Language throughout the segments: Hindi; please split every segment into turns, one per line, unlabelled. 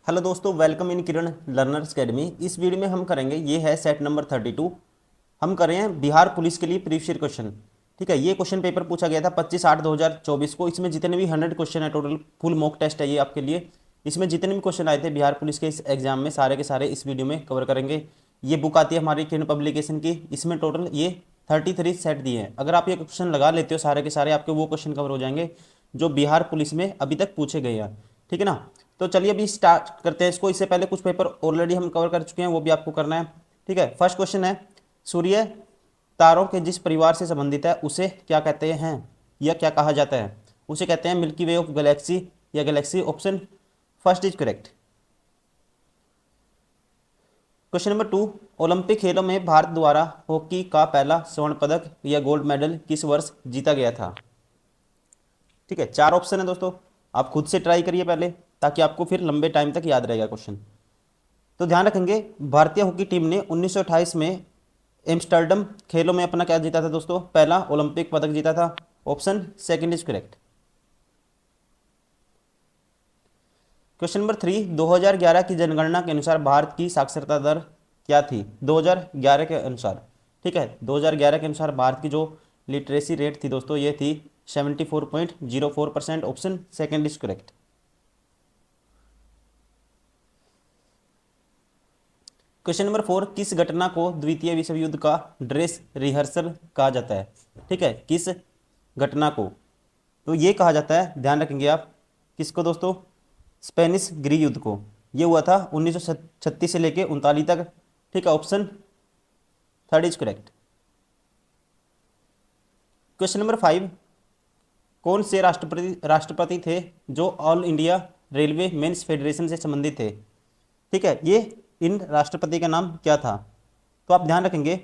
हेलो दोस्तों, welcome in Kiran learners academy. इस वीडियो में हम करेंगे, ये है सेट नंबर 32। हम कर रहे हैं बिहार पुलिस के लिए प्रीवियस ईयर क्वेश्चन। ठीक है, ये क्वेश्चन पेपर पूछा गया था 25/8/2024 को। इसमें जितने भी 100 क्वेश्चन है, टोटल फुल मॉक टेस्ट है ये आपके लिए। इसमें जितने भी क्वेश्चन आए थे बिहार पुलिस के इस एग्जाम में, सारे के सारे इस वीडियो में कवर करेंगे। ये बुक आती है हमारी किरण पब्लिकेशन की। इसमें टोटल ये 33 सेट दिए हैं। अगर आप ये क्वेश्चन लगा लेते हो सारे के सारे, आपके वो क्वेश्चन कवर हो जाएंगे जो बिहार पुलिस में अभी तक पूछे गए हैं। ठीक है ना। तो चलिए अभी स्टार्ट करते हैं इसको। इससे पहले कुछ पेपर ऑलरेडी हम कवर कर चुके हैं, वो भी आपको करना है। ठीक है, फर्स्ट क्वेश्चन है, सूर्य तारों के जिस परिवार से संबंधित है उसे क्या कहते हैं या क्या कहा जाता है? उसे कहते हैं मिल्की वे ऑफ गैलेक्सी या Galaxy. Option first is correct. Question number 2, Olympic खेलों में भारत द्वारा हॉकी का पहला स्वर्ण पदक या गोल्ड मेडल किस वर्ष जीता गया था? ठीक है, 4 ऑप्शन है दोस्तों, आप खुद से ट्राई करिए पहले, ताकि आपको फिर लंबे टाइम तक याद रहेगा क्वेश्चन। तो ध्यान रखेंगे, भारतीय हॉकी टीम ने 1928 में एम्स्टर्डम खेलों में अपना क्या जीता था दोस्तों? पहला ओलंपिक पदक जीता था। Option second is correct. Question number 3, 2011 की जनगणना के अनुसार भारत की साक्षरता दर क्या थी? 2011 के अनुसार। ठीक है, 2011 के अनुसार भारत की जो लिटरेसी रेट थी दोस्तों, ये थी 74.04%। Option second is correct. Question number 4, किस घटना को द्वितीय विश्व युद्ध का ड्रेस रिहर्सल कहा जाता है? ठीक है, किस घटना को? तो ये कहा जाता है, ध्यान रखेंगे आप, किसको दोस्तों? स्पेनिश गृह युद्ध को। ये हुआ था 1936 से लेके 39 तक। ठीक है, option third is correct. Question number 5, कौन से राष्ट्रपति थे जो all India railway men's federation से संबंधित थे? ठीक है, ये इन राष्ट्रपति का नाम क्या था? तो आप ध्यान रखेंगे,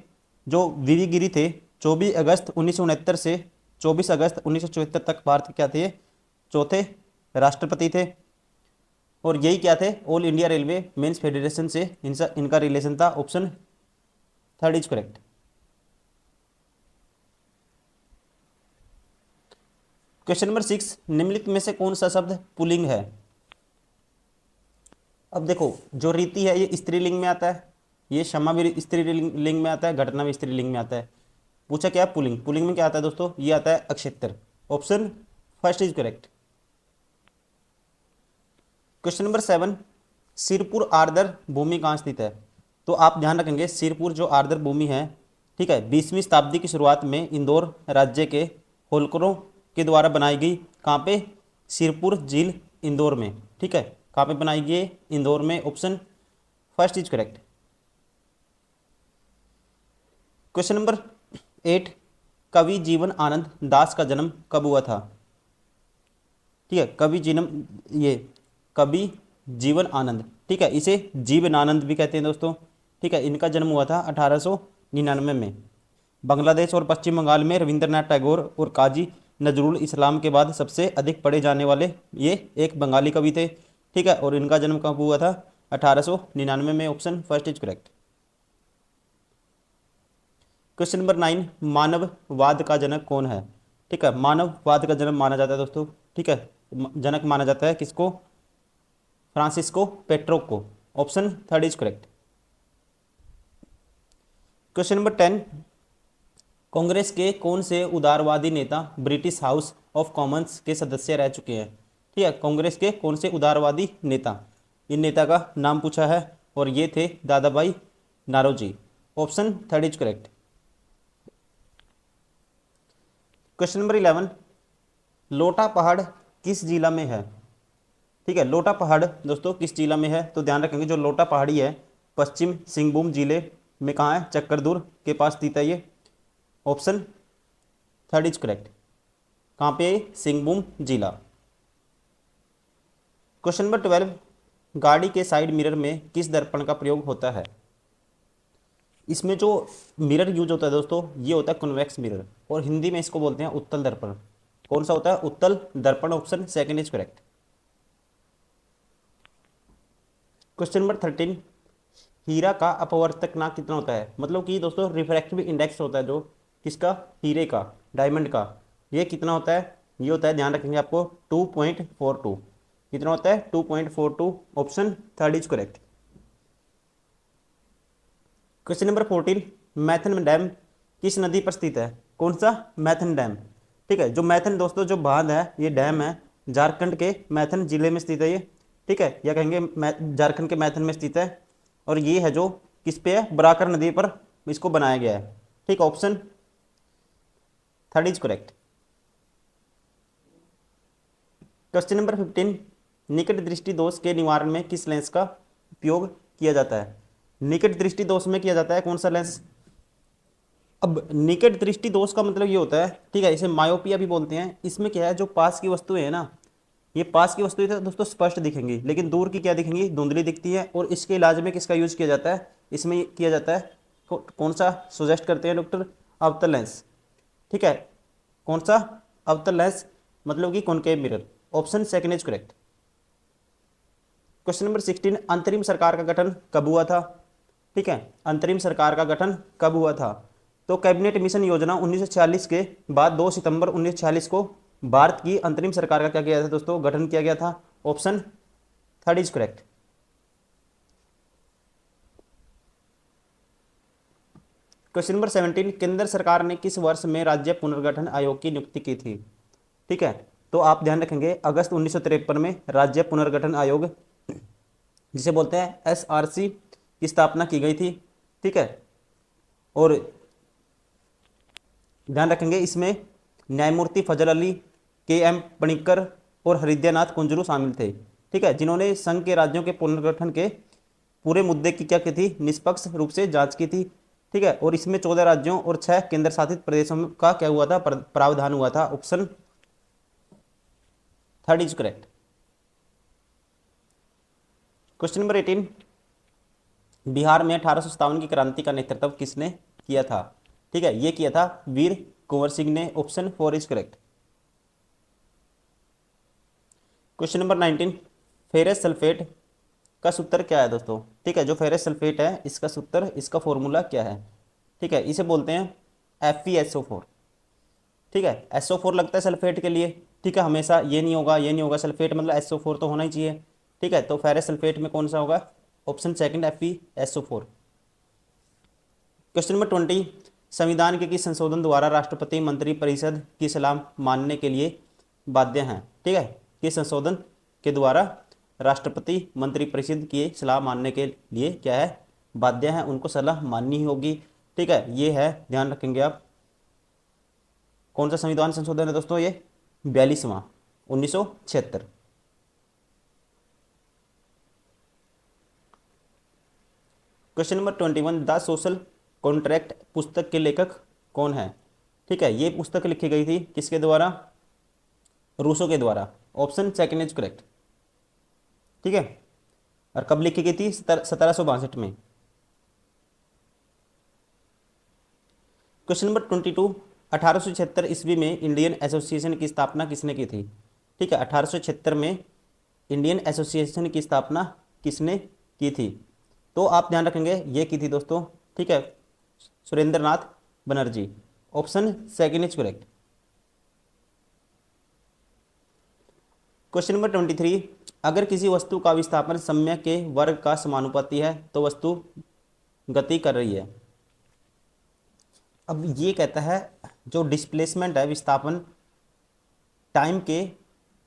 जो वीवी गिरी थे, 24 अगस्त 1969 से 24 अगस्त 1974 तक भारत के क्या थे? चौथे राष्ट्रपति थे। और यही क्या थे? All India railway men's federation से इनका रिलेशन था। Option third is correct. Question number 6, निम्नलिखित में से कौन सा शब्द पुल्लिंग है? अब देखो, जो रीति है ये स्त्रीलिंग में आता है, ये क्षमा भी स्त्रीलिंग में आता है, घटना भी स्त्रीलिंग में आता है। पूछा क्या है? पुल्लिंग। पुल्लिंग में क्या आता है दोस्तों? ये आता है अक्षेत्र। Option first is correct. Question number 7, Sirpur आर्द्र भूमि कहाँ स्थित है? तो आप ध्यान रखेंगे, सिरपुर जो आर्द्र भूमि है, ठीक है, 20वीं शताब्दी की शुरुआत में इंदौर राज्य के होलकरों के द्वारा बनाई गई। कहाँ पे? सिरपुर झील इंदौर में। ठीक है, कहाँ पे बनाई गई? इंदौर में। Option first is correct. Question number 8, कवि जीवन आनंद दास का जन्म कब हुआ था? ठीक है, कवि जीवन आनंद, ठीक है, इसे जीवनानंद भी कहते हैं दोस्तों। ठीक है, इनका जन्म हुआ था 1899 में। बांग्लादेश और पश्चिम बंगाल में रविंद्रनाथ टैगोर और काजी नजरुल इस्लाम के बाद सबसे अधिक पढ़े जाने वाले ये एक बंगाली कवि थे। ठीक है, और इनका जन्म कब हुआ था? 1899 में। Option first is correct. Question number 9, मानववाद का जनक कौन है? ठीक है, मानववाद का जनक माना जाता है दोस्तों, ठीक है, जनक माना जाता है किसको? फ्रांसिस्को पेट्रोक को। Option third is correct. Question number 10, Congress के कौन से उदारवादी नेता ब्रिटिश हाउस ऑफ कॉमन्स के सदस्य रह चुके हैं? ठीक है, कांग्रेस के कौन से उदारवादी नेता? इन नेता का नाम पूछा है, और ये थे Dadabhai Naoroji. Option third is correct. Question number 11, लोटा पहाड़ किस जिला में है? ठीक है, लोटा पहाड़ दोस्तों किस जिला में है? तो ध्यान रखेंगे, जो लोटा पहाड़ी है पश्चिम सिंहभूम जिले में। कहाँ है? चक्करदूर के पास स्थित है ये। Option third is correct. कहाँ पे? सिंहभूम जिला। क्वेश्चन नंबर 12, गाड़ी के साइड मिरर में किस दर्पण का प्रयोग होता है? इसमें जो मिरर यूज होता है दोस्तों, ये होता है कन्वेक्स मिरर, और हिंदी में इसको बोलते हैं उत्तल दर्पण। कौन सा होता है? उत्तल दर्पण। Option second is correct. Question number 13, हीरा का अपवर्तनांक कितना होता है? मतलब कि दोस्तों रिफ्रैक्टिव इंडेक्स होता है जो किसका? हीरे का, डायमंड का, ये कितना होता है? ये होता है, ध्यान रखेंगे आपको, 2.42। कितना होता है 2.42। Option third is correct. Question number 14, Maithon dam किस नदी पर स्थित है? कौन सा? मैथन डैम। ठीक है, जो मैथन दोस्तों जो बांध है, ये डैम है, झारखंड के मैथन जिले में स्थित है ये। ठीक है, या कहेंगे झारखंड के मैथन में स्थित है, और ये है जो किस पे है? बराकर नदी पर इसको बनाया गया है। ठीक, option third is correct. Question number 15, निकट दृष्टि दोष के निवारण में किस लेंस का उपयोग किया जाता है? निकट दृष्टि दोष में किया जाता है कौन सा लेंस? अब निकट दृष्टि दोष का मतलब ये होता है, ठीक है, इसे मायोपिया भी बोलते हैं। इसमें क्या है, जो पास की वस्तुएं है ना, ये पास की वस्तुएं तो दोस्तों स्पष्ट दिखेंगी, लेकिन दूर की क्या दिखेंगी? धुंधली दिखती है। और इसके इलाज में किसका यूज किया जाता है? इसमें किया जाता है कौन सा सजेस्ट करते हैं डॉक्टर? अवतल लेंस। ठीक है, कौन सा? अवतल लेंस, मतलब कि concave mirror. Option second is correct. Question number 16, अंतरिम सरकार का गठन कब हुआ था? ठीक है, अंतरिम सरकार का गठन कब हुआ था? तो कैबिनेट मिशन योजना 1946 के बाद 2 सितंबर 1946 को भारत की अंतरिम सरकार का क्या किया था दोस्तों? गठन किया गया था। Option third is correct. Question number 17, केंद्र सरकार ने किस वर्ष में राज्य पुनर्गठन आयोग की नियुक्ति की थी? ठीक है, तो आप ध्यान रखेंगे अगस्त 1953 में राज्य पुनर्गठन आयोग, जिसे बोलते हैं एसआरसी, की स्थापना की गई थी। ठीक है, और ध्यान रखेंगे इसमें न्यायमूर्ति फजल अली, के एम पणिक्कर और हरिद्यानाथ कुंजरू शामिल थे। ठीक है, जिन्होंने संघ के राज्यों के पुनर्गठन के पूरे मुद्दे की क्या की थी? निष्पक्ष रूप से जांच की थी। ठीक है, और इसमें 14 राज्यों और 6 केंद्र शासित प्रदेशों का क्या हुआ था? प्रावधान हुआ था। Option third is correct. Question number 18, Bihar में 1857 की क्रांति का नेतृत्व किसने किया था? ठीक है, ये किया था वीर कुंवर सिंह ने। Option four is correct. Question number 19, ferrous sulphate का सूत्र क्या है दोस्तों? ठीक है, जो फेरस सल्फेट है इसका सूत्र, इसका फॉर्मूला क्या है? ठीक है, इसे बोलते हैं FeSO4। ठीक है, SO4 लगता है सल्फेट के लिए। ठीक है, हमेशा ये नहीं होगा, ये नहीं होगा, सल्फेट मतलब SO4 तो होना ही चाहिए। ठीक है, तो फेरस सल्फेट में कौन सा होगा? Option second FeSO4। Question number 20, संविधान के किस संशोधन द्वारा राष्ट्रपति मंत्री परिषद की सलाह मानने के लिए बाध्य हैं? ठीक है, किस संशोधन के द्वारा राष्ट्रपति मंत्री परिषद की सलाह मानने के लिए क्या है? बाध्य हैं, उनको सलाह माननी ही होगी। ठीक है, ये है, ध्यान रखेंगे आप। कौन सा संविधान संशोधन है दोस्तों? ये 42वां 1976। Question number 21, the social contract पुस्तक के लेखक कौन है? ठीक है, ये पुस्तक लिखी गई थी किसके द्वारा? रूसो के द्वारा। Option second is correct. ठीक है, और कब लिखी गई थी? 1762 में। क्वेश्चन नंबर 22, 1876 ईस्वी में इंडियन एसोसिएशन की स्थापना किसने की थी? ठीक है, 1876 में इंडियन एसोसिएशन की स्थापना किसने की थी? तो आप ध्यान रखेंगे ये की थी दोस्तों, ठीक है, Surendra Nath Banerjee. Option second is correct. Question number 23, अगर किसी वस्तु का विस्थापन समय के वर्ग का समानुपाती है तो वस्तु गति कर रही है। अब ये कहता है जो डिस्प्लेसमेंट है, विस्थापन टाइम के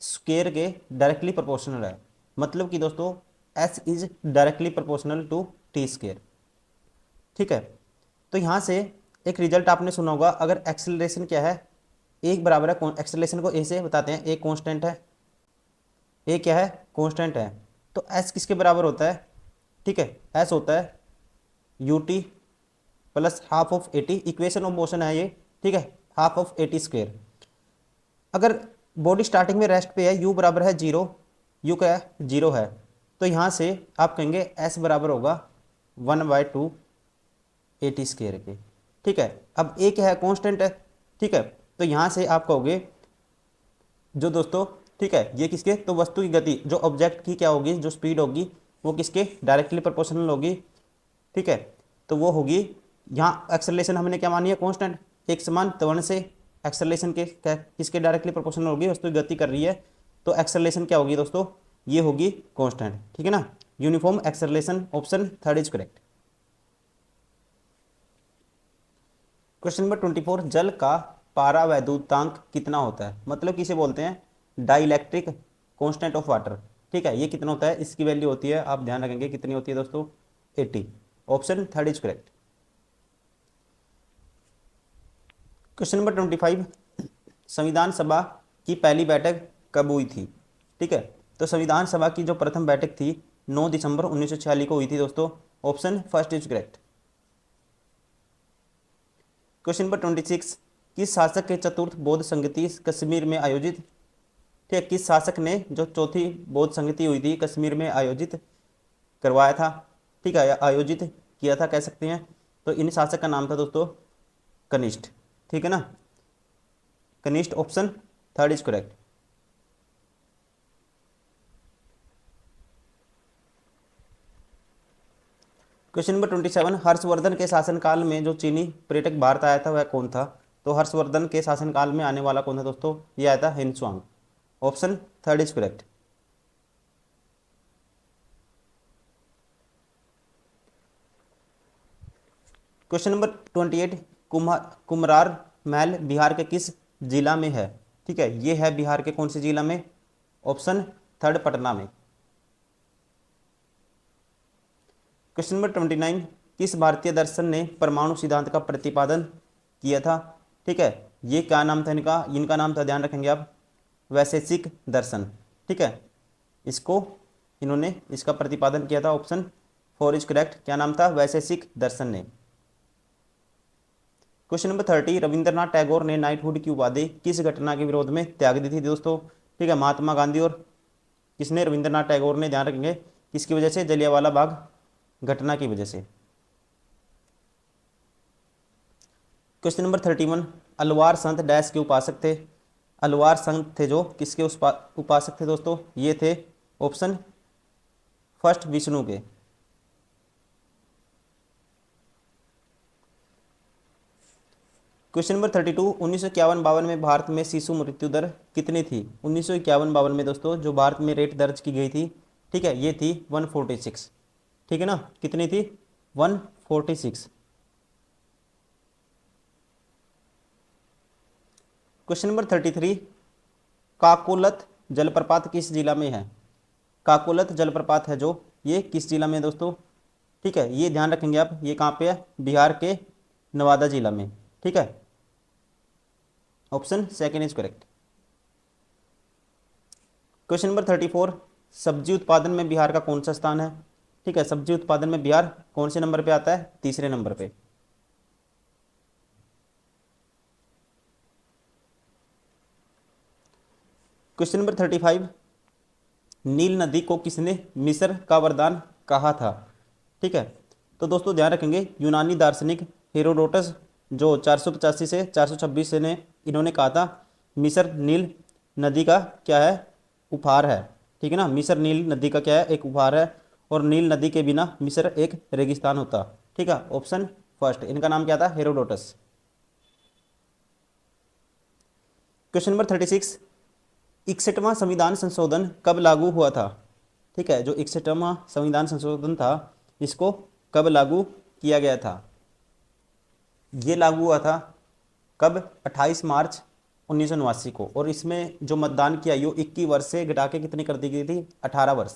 स्क्वायर के डायरेक्टली प्रोपोर्शनल है। मतलब कि दोस्तों S is directly proportional to T square. ठीक है, तो यहाँ से एक रिजल्ट आपने सुना होगा, अगर एक्सेलरेशन क्या है? एक बराबर है, एक्सेलरेशन को ए से बताते हैं, ए कांस्टेंट है, ए क्या है? कांस्टेंट है। तो एस किसके बराबर होता है? ठीक है, एस होता है ut plus half of 80, equation of motion है ये। ठीक है, हाफ ऑफ 80 स्क्वायर। अगर बॉडी स्टार्टिंग में रेस्ट पे है, u बराबर है 0, u क्या है? 0 है, तो यहाँ से आप कहेंगे s बराबर होगा 1/2 80 स्क्वायर के। ठीक है, अब a क्या है? कांस्टेंट है। ठीक है, तो यहाँ से आप कहोगे जो दोस्तों, ठीक है, ये किसके? तो वस्तु की गति, जो ऑब्जेक्ट की क्या होगी, जो स्पीड होगी, वो किसके? डायरेक्टली प्रोपोर्शनल होगी। ठीक है, तो वो होगी, यहाँ एक्सेलरेशन हमने क्या मानी है? कांस्टेंट, एक समान त्वरण से एक्सेलरेशन के किसके डायरेक्टली प्रोपोर्शनल होगी? वस्तु की गति कर रही है, तो एक्सेलरेशन क्या होगी दोस्तों? ये होगी कांस्टेंट, ठीक है ना। Uniform acceleration, option third is correct. Question number 24, जल का पारावैद्युतांक कितना होता है, मतलब किसे बोलते हैं डाइलेक्ट्रिक कांस्टेंट ऑफ वाटर, ठीक है। ये कितना होता है, इसकी वैल्यू होती है, आप ध्यान रखेंगे कितनी होती है दोस्तों, 80, option third is correct. Question number 25, संविधान सभा की पहली बैठक कब हुई थी, ठीक है। तो संविधान सभा की जो प्रथम बैठक थी 9 दिसंबर 1946 को हुई थी दोस्तों, option first is correct. Question number 26, किस शासक के चतुर्थ बौद्ध संगति कश्मीर में आयोजित, ठीक है, किस शासक ने जो चौथी बौद्ध संगति हुई थी कश्मीर में आयोजित करवाया था, ठीक है, आयोजित किया था कह सकते हैं। तो इन शासक का नाम था दोस्तों कनिष्ठ, ठीक है ना, कनिष्ठ, option third is correct. Question number 27, Harshvardhan के शासनकाल में जो चीनी पर्यटक भारत आया था वह कौन था। तो हर्षवर्धन के शासनकाल में आने वाला कौन था दोस्तों, ये आया था Hiuen Tsang, option third is correct. Question number 28, Kumhrar महल बिहार के किस जिला में है, ठीक है, ये है बिहार के कौन से जिला में, ऑप्शन थर्ड पटना में। क्वेश्चन नंबर 29, किस भारतीय दर्शन ने परमाणु सिद्धांत का प्रतिपादन किया था, ठीक है, ये क्या नाम था इनका, इनका नाम था, ध्यान रखेंगे आप, वैशेषिक दर्शन, ठीक है, इसको इन्होंने इसका प्रतिपादन किया था, ऑप्शन फोर इज करेक्ट। क्या नाम था, वैशेषिक दर्शन ने। क्वेश्चन नंबर 30, रविंद्रनाथ टैगोर ने नाइटहुड की उपाधि किस घटना के विरोध में त्याग दी थी दोस्तों, ठीक है, महात्मा गांधी और किसने, रविंद्रनाथ टैगोर ने, ध्यान रखेंगे किसकी वजह से, जलियांवाला बाग घटना की वजह से। क्वेश्चन नंबर 31, अलवार संत डैश के उपासक थे, अलवार संत थे जो किसके उपासक थे दोस्तों, ये थे ऑप्शन फर्स्ट विष्णु के। क्वेश्चन नंबर 32, 1951-52 में भारत में शिशु मृत्यु दर कितनी थी। 1951-52 में दोस्तों जो भारत में रेट दर्ज की गई थी, ठीक है, ये थी 146, ठीक है ना, कितनी थी, 146। क्वेश्चन नंबर 33, काकोलत जलप्रपात किस जिला में है, काकोलत जलप्रपात है जो, ये किस जिला में है दोस्तों, ठीक है, ये ध्यान रखेंगे आप, ये कहाँ पे है, बिहार के नवादा जिला में, ठीक है, option second is correct. Question number 34, सब्जी उत्पादन में बिहार का कौन सा स्थान है, ठीक है, सब्जी उत्पादन में बिहार कौन से नंबर पे आता है, तीसरे नंबर पे। क्वेश्चन नंबर 35, नील नदी को किसने मिस्र का वरदान कहा था, ठीक है। तो दोस्तों ध्यान रखेंगे यूनानी दार्शनिक हेरोडोटस जो 485 से 426 से ने इन्होंने कहा था मिस्र नील नदी का क्या है, उपहार है, ठीक है ना, मिस्र नील नदी का क्या है, एक उपहार है, और नील नदी के बिना मिस्र एक रेगिस्तान होता, ठीक है, ऑप्शन फर्स्ट, इनका नाम क्या था, हेरोडोटस। क्वेश्चन नंबर 36, 61वां संविधान संशोधन कब लागू हुआ था, ठीक है, जो 61वां संविधान संशोधन था इसको कब लागू किया गया था, ये लागू हुआ था कब, 28 मार्च 1989 को, और इसमें जो मतदान की आयु 21 वर्ष से घटा के कितनी कर दी गई थी, 18 वर्ष।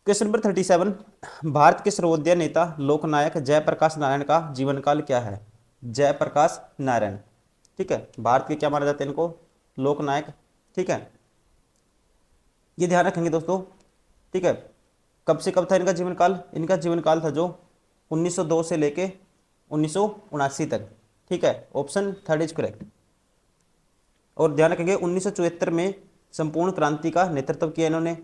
क्वेश्चन नंबर 37, भारत के सर्वोदय नेता लोकनायक जयप्रकाश नारायण का जीवन काल क्या है, जयप्रकाश नारायण, ठीक है, भारत के क्या माना जाता है इनको, लोकनायक, ठीक है, ये ध्यान रखेंगे दोस्तों, ठीक है, कब से कब था इनका जीवन काल, इनका जीवन काल था जो 1902 से लेके 1979 तक, ठीक है, ऑप्शन थर्ड इज करेक्ट। और ध्यान रखेंगे 1974 में संपूर्ण क्रांति का नेतृत्व किया इन्होंने,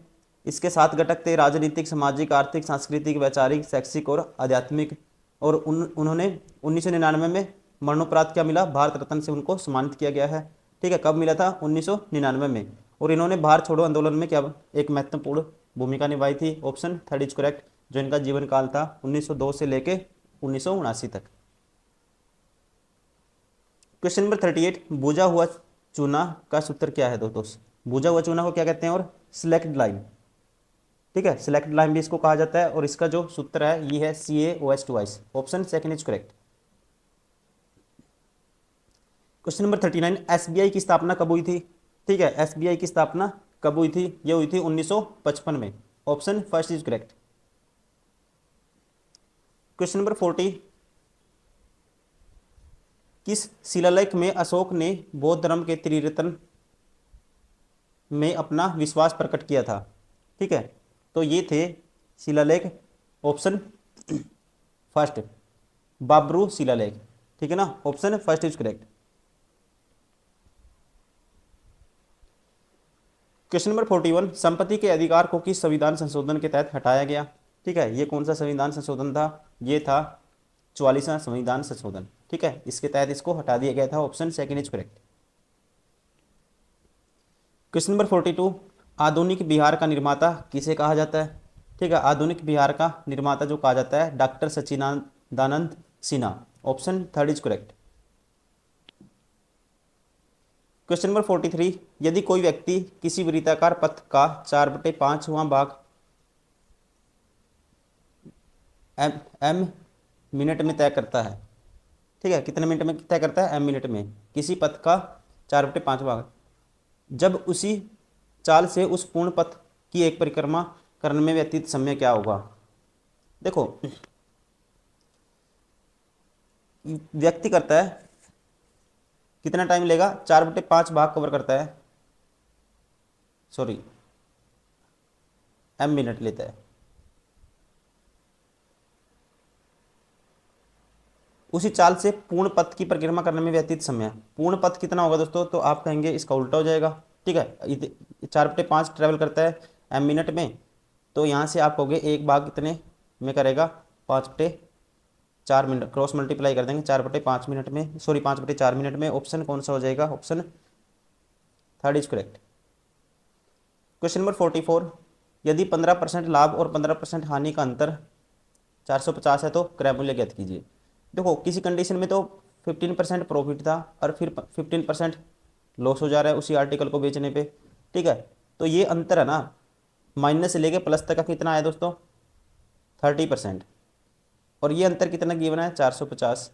इसके 7 घटक थे, राजनीतिक, सामाजिक, आर्थिक, सांस्कृतिक, वैचारिक, शैक्षिक और आध्यात्मिक, और उन्होंने 1999 में मरणोपरांत क्या मिला, भारत रत्न से उनको सम्मानित किया गया है, ठीक है, कब मिला था, 1999 में, और इन्होंने भारत छोड़ो आंदोलन में क्या एक महत्वपूर्ण भूमिका निभाई थी, ऑप्शन थर्ड इज करेक्ट, जो इनका जीवन काल था 1902 से लेके 1979 तक। क्वेश्चन नंबर 38, बुझा हुआ चूना का सूत्र क्या है दोस्तों, बुझा हुआ चूना को क्या कहते हैं, और सिलेक्ट लाइम, ठीक है, सिलेक्ट लाइम भी इसको कहा जाता है, और इसका जो सूत्र है ये है CaOH2 option second is correct. Question number 39, SBI की स्थापना कब हुई थी? ठीक है, SBI की स्थापना कब हुई थी? ये हुई थी 1955 में, option first is correct. Question number 40, किस शिलालेख में अशोक ने बौद्ध धर्म के त्रिरत्न में अपना विश्वास प्रकट किया था? ठीक है, तो ये थे शिलालेख, ऑप्शन फर्स्ट बाबरू शिलालेख, ठीक है ना, option first is correct. Question number 41, संपत्ति के अधिकार को किस संविधान संशोधन के तहत हटाया गया? ठीक है, ये कौन सा संविधान संशोधन था? ये था 44वां संविधान संशोधन, ठीक है, इसके तहत इसको हटा दिया गया था, option second is correct. Question number 42, आधुनिक बिहार का निर्माता किसे कहा जाता है? ठीक है, आधुनिक बिहार का निर्माता जो कहा जाता है doctor Sachchidanand Sinha, option third is correct. Question number 43, यदि कोई व्यक्ति किसी वृत्ताकार पथ का 4/5वां भाग एम मिनट में तय करता है, ठीक है, कितने मिनट में तय करता है? एम मिनट में, किसी पथ का 4/5 भाग, जब उसी चाल से उस पूर्ण पथ की एक परिक्रमा करने में व्यतीत समय क्या होगा? देखो, व्यक्ति करता है, कितना टाइम लेगा? 4/5 भाग कवर करता है, सॉरी एम मिनट लेता है, उसी चाल से पूर्ण पथ की परिक्रमा करने में व्यतीत समय, पूर्ण पथ कितना होगा दोस्तों? तो आप कहेंगे इसका उल्टा हो जाएगा, ठीक है, 4/5 ट्रेवल करता है एम मिनट में, तो यहाँ से आप कहोगे एक भाग कितने में करेगा? 5/4 मिनट, क्रॉस मल्टीप्लाई कर देंगे 4/5 मिनट में, सॉरी 5/4 मिनट में, ऑप्शन कौन सा हो जाएगा? Option third is correct. Question number 44, यदि 15% लाभ और 15% हानि का अंतर 450 है तो क्रय मूल्य ज्ञात कीजिए। देखो, किसी कंडीशन में तो 15% प्रॉफिट था और फिर 15% लॉस हो जा रहा है उसी आर्टिकल को बेचने पे, ठीक है, तो ये अंतर है ना, माइनस से लेके प्लस तक का कितना आया दोस्तों? 30%, और ये अंतर कितना गिवन है? 450,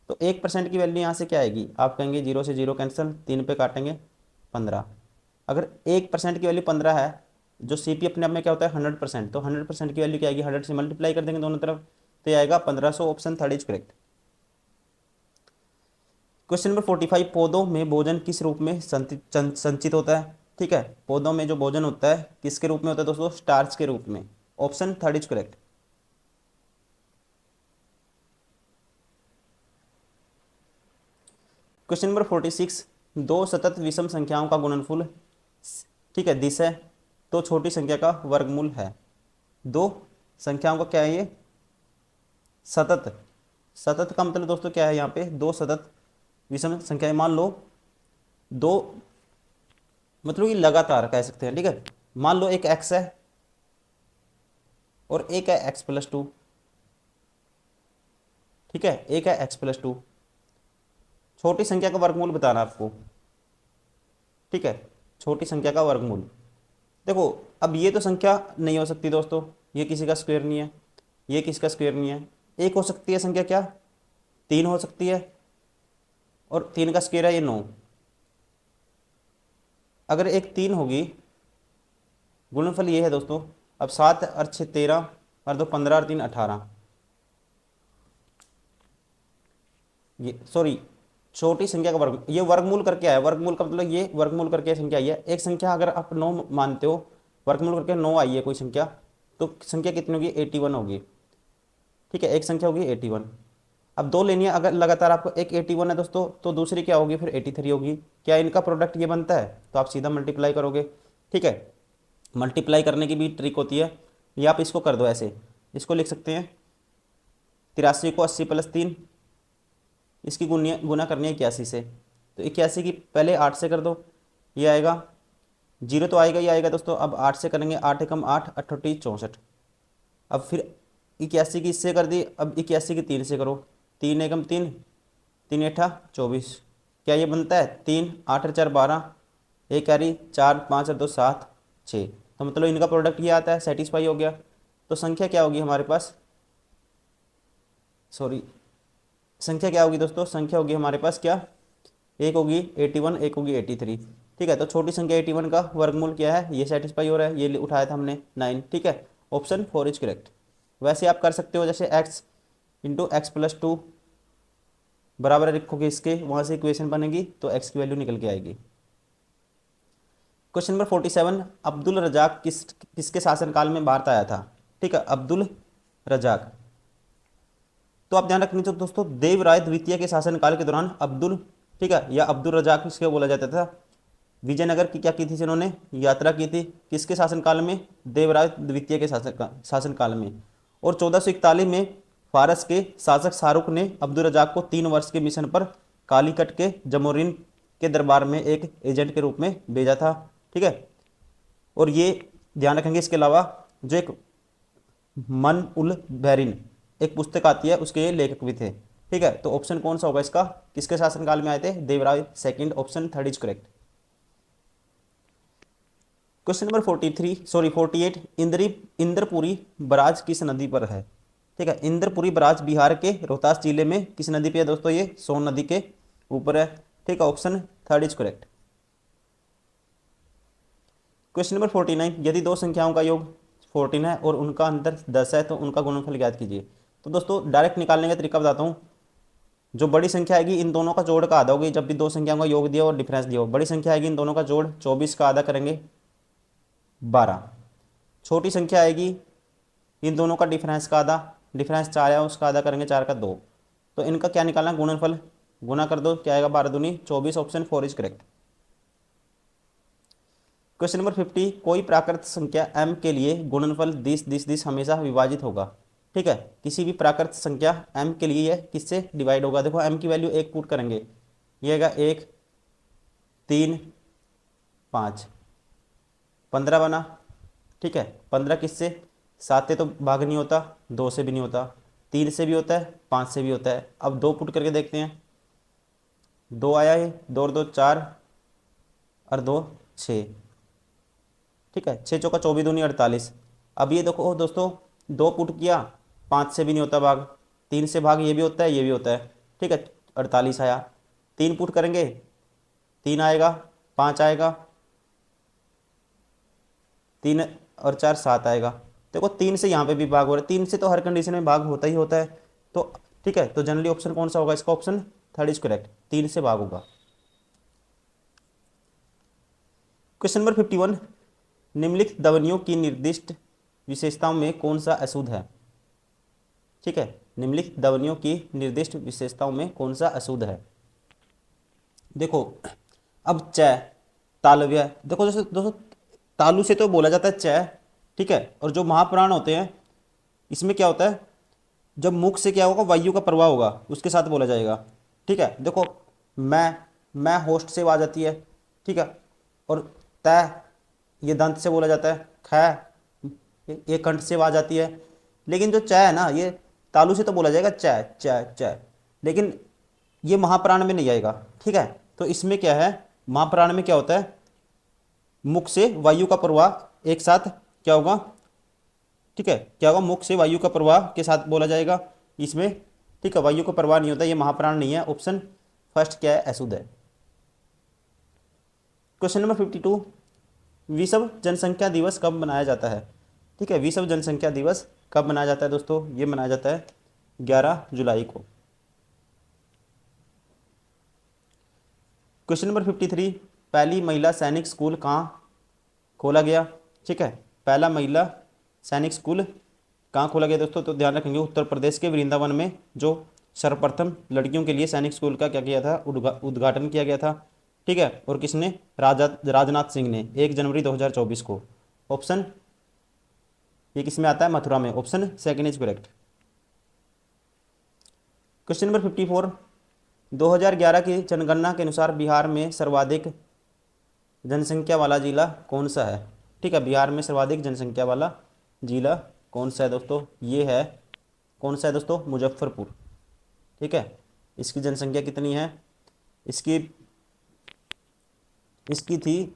तो 1% की वैल्यू यहाँ से क्या आएगी? आप कहेंगे 0 से 0 कैंसिल, 3 पे काटेंगे 15, अगर 1% की वैल्यू 15 है, जो CP अपने आप में क्या होता है? 100%, तो 100% की वैल्यू क्या आएगी? 100 से मल्टीप्लाई कर देंगे दोनों तरफ, तो ये आएगा 1500, option third is correct. Question number 45, पौधों में भोजन किस रूप में संचित होता है? ठीक है, पौधों में जो भोजन होता है किसके रूप में होता है दोस्तों? स्टार्च के रूप में, option third is correct. Question number 46, दो सतत विषम संख्याओं का गुणनफल, ठीक है, दिस है, तो छोटी संख्या का वर्गमूल है। दो संख्याओं का क्या है? ये सतत, सतत का मतलब दोस्तों क्या है? यहाँ पे दो सतत विषम संख्याएं, मान लो दो, मतलब ये लगातार कह सकते हैं, ठीक है, मान लो एक x है और एक है x+2, ठीक है, एक है x+2, छोटी संख्या का वर्गमूल बताना आपको, ठीक है, छोटी संख्या का वर्गमूल। देखो, अब ये तो संख्या नहीं हो सकती दोस्तों, ये किसी का स्क्वायर नहीं है, ये किसी का स्क्वायर नहीं है, एक हो सकती है संख्या, क्या? 3 हो सकती है, और 3 का स्क्वायर है ये 9, अगर एक 3 होगी, गुणनफल ये है दोस्तों, अब 7 और 6 13 और 2 15 और 3 18, ये सॉरी छोटी संख्या का वर्ग, ये वर्गमूल करके आया, वर्गमूल का मतलब ये वर्गमूल करके संख्या आई है, एक संख्या अगर आप 9 मानते हो, वर्गमूल करके 9 आई है कोई संख्या, तो संख्या कितनी होगी? 81 होगी, ठीक है, एक संख्या होगी 81। अब दो लेनी है, अगर लगातार आपको एक 81 है दोस्तों, तो दूसरी क्या होगी? फिर 83 होगी, क्या इनका प्रोडक्ट ये बनता है? तो आप सीधा मल्टीप्लाई करोगे, ठीक है, मल्टीप्लाई करने की भी ट्रिक होती है, ये आप इसको कर दो ऐसे, इसको लिख सकते हैं 83 को 80 + 3, इसकी गुना करनी है 81 से, तो 81 की पहले 8 से कर दो, ये आएगा 0 तो आएगा, ये आएगा दोस्तों, अब 8 से करेंगे, 8 एकम 8 अट्ठी 64, अब फिर 81 की इससे कर दी, अब 81 की 3 से करो, 3 एकम 3, 3 8 24, क्या ये बनता है? 3 8 4 12, एक कैरी 4 5 और 2 7 6, तो मतलब इनका प्रोडक्ट ये आता है, सेटिस्फाई हो गया। तो संख्या क्या होगी हमारे पास, सॉरी संख्या क्या होगी दोस्तों, संख्या होगी हमारे पास क्या, एक होगी 81, एक होगी 83। ठीक है, तो छोटी संख्या 81 का वर्गमूल क्या है, ये सेटिस्फाई हो रहा है, ये उठाया था हमने 9। ठीक है, ऑप्शन 4 इज करेक्ट। वैसे आप कर सकते हो, जैसे x इंटू एक्स प्लस 2 बराबर रखोगे इसके, वहाँ से इक्वेशन बनेगी तो x की वैल्यू निकल के आएगी। क्वेश्चन नंबर 47, अब्दुल रजाक किसके शासनकाल में भारत आया था। ठीक है, अब्दुल रजाक, तो आप ध्यान रखनी चाहिए दोस्तों, देवराय द्वितीय के शासनकाल के दौरान अब्दुल, ठीक है, या अब्दुल रजाक इसके बोला जाता था, विजयनगर की क्या की थी इन्होंने, यात्रा की थी, किसके शासनकाल में, देवराय द्वितीय के शासनकाल में। और 1441 में फारस के शासक शाहरुख ने अब्दुल रजाक को 3 वर्ष के मिशन पर कालीकट के जमोरिन के दरबार में एक एजेंट के रूप में भेजा था। ठीक है, और ये ध्यान रखेंगे, इसके अलावा जो एक मन उल बहरीन एक पुस्तक आती है, उसके ये लेखक भी थे। ठीक है, तो ऑप्शन कौन सा होगा इसका, किसके शासनकाल में आए थे, Devaraya second, option 3 is correct. Question number 48, Indrapuri barrage किस नदी पर है। ठीक है, इंद्रपुरी बराज बिहार के रोहतास जिले में किस नदी पे है दोस्तों, ये सोन नदी के ऊपर है। ठीक है, option 3 is correct. Question number 49, यदि दो संख्याओं का योग 14 है और उनका अंतर 10 है तो उनका गुणनफल ज्ञात कीजिए। तो दोस्तों डायरेक्ट निकालने का तरीका बताता हूँ। जो बड़ी संख्या आएगी इन दोनों का जोड़ का आधा होगी, जब भी दो संख्याओं का योग दिया और डिफरेंस दिया हो, बड़ी संख्या आएगी इन दोनों का जोड़ 24 का आधा करेंगे 12। छोटी संख्या आएगी इन दोनों का डिफरेंस का आधा, डिफरेंस 4 है उसका आधा करेंगे 4 का 2। तो इनका क्या निकालना, गुणनफल, गुना कर दो, क्या आएगा 12 दूनी 24, option 4 is correct. Question number 50, कोई प्राकृत संख्या m के लिए गुणनफल 10 हमेशा विभाजित होगा। ठीक है, किसी भी प्राकृत संख्या m के लिए यह किससे डिवाइड होगा, देखो m की वैल्यू 1 पुट करेंगे, ये आएगा 1 3 5 15 बना। ठीक है, 15 किससे, 7 से तो भाग नहीं होता, 2 से भी नहीं होता, 3 से भी होता है, 5 से भी होता है। अब 2 पुट करके देखते हैं, 2 आया है, 2 और 2 4 और 2 6। ठीक है, 6 चौका 24 दूनी 48। अब ये देखो दोस्तों, 2 पुट किया, 5 से भी नहीं होता भाग, 3 से भाग ये भी होता है, ये भी होता है। ठीक है, 48 आया, 3 पुट करेंगे, 3 आएगा, 5 आएगा, 3 और 4 7 आएगा। देखो 3 से यहाँ पे भी भाग हो रहा है, 3 से तो हर कंडीशन में भाग होता ही होता है। तो ठीक है, तो जनरली ऑप्शन कौन सा होगा इसका, ऑप्शन 3 इज करेक्ट, 3 से भाग होगा। क्वेश्चन नंबर 51, निम्नलिखित ध्वनियों की निर्दिष्ट विशेषताओं में कौन सा अशुद्ध है। ठीक है, निम्नलिखित ध्वनियों की निर्दिष्ट विशेषताओं में कौन सा अशुद्ध है। देखो अब च, तालव्य, देखो दोस्तों दोस्तों तालु से तो बोला जाता है च। ठीक है, और जो महाप्राण होते हैं इसमें क्या होता है, जब मुख से क्या होगा, वायु का प्रवाह होगा, उसके साथ बोला जाएगा। ठीक है, देखो मैं होस्ट से आवाज आती है। ठीक है, और तय ये दंत से बोला जाता है, ख ये कंठ से आवाज आती है। लेकिन जो च है ना, ये तालु से तो बोला जाएगा च च च, लेकिन ये महाप्राण में नहीं आएगा। ठीक है, तो इसमें क्या है, महाप्राण में क्या होता है, मुख से वायु का प्रवाह एक साथ क्या होगा। ठीक है, क्या होगा, मुख से वायु का प्रवाह के साथ बोला जाएगा इसमें। ठीक है, वायु का प्रवाह नहीं होता, ये महाप्राण नहीं है, ऑप्शन फर्स्ट क्या है, अशुद्ध है। क्वेश्चन नंबर 52, विश्व जनसंख्या दिवस कब मनाया जाता है। ठीक है, विश्व जनसंख्या दिवस कब मनाया जाता है दोस्तों, ये मनाया जाता है 11 जुलाई को। क्वेश्चन नंबर 53, पहली महिला सैनिक स्कूल कहाँ खोला गया। ठीक है, पहला महिला सैनिक स्कूल कहाँ खोला गया दोस्तों, तो ध्यान रखेंगे उत्तर प्रदेश के वृंदावन में जो सर्वप्रथम लड़कियों के लिए सैनिक स्कूल का क्या किया था, उद्घाटन किया गया था। ठीक है, और किसने, राजनाथ सिंह ने 1 जनवरी 2024 को। ऑप्शन ये किसमें आता है, मथुरा में, option 2 is correct. Question number 54, 2011 की जनगणना के अनुसार बिहार में सर्वाधिक जनसंख्या वाला जिला कौन सा है। ठीक है, बिहार में सर्वाधिक जनसंख्या वाला जिला कौन सा है दोस्तों, ये है, कौन सा है दोस्तों, मुजफ्फरपुर। ठीक है, इसकी जनसंख्या कितनी है, इसकी थी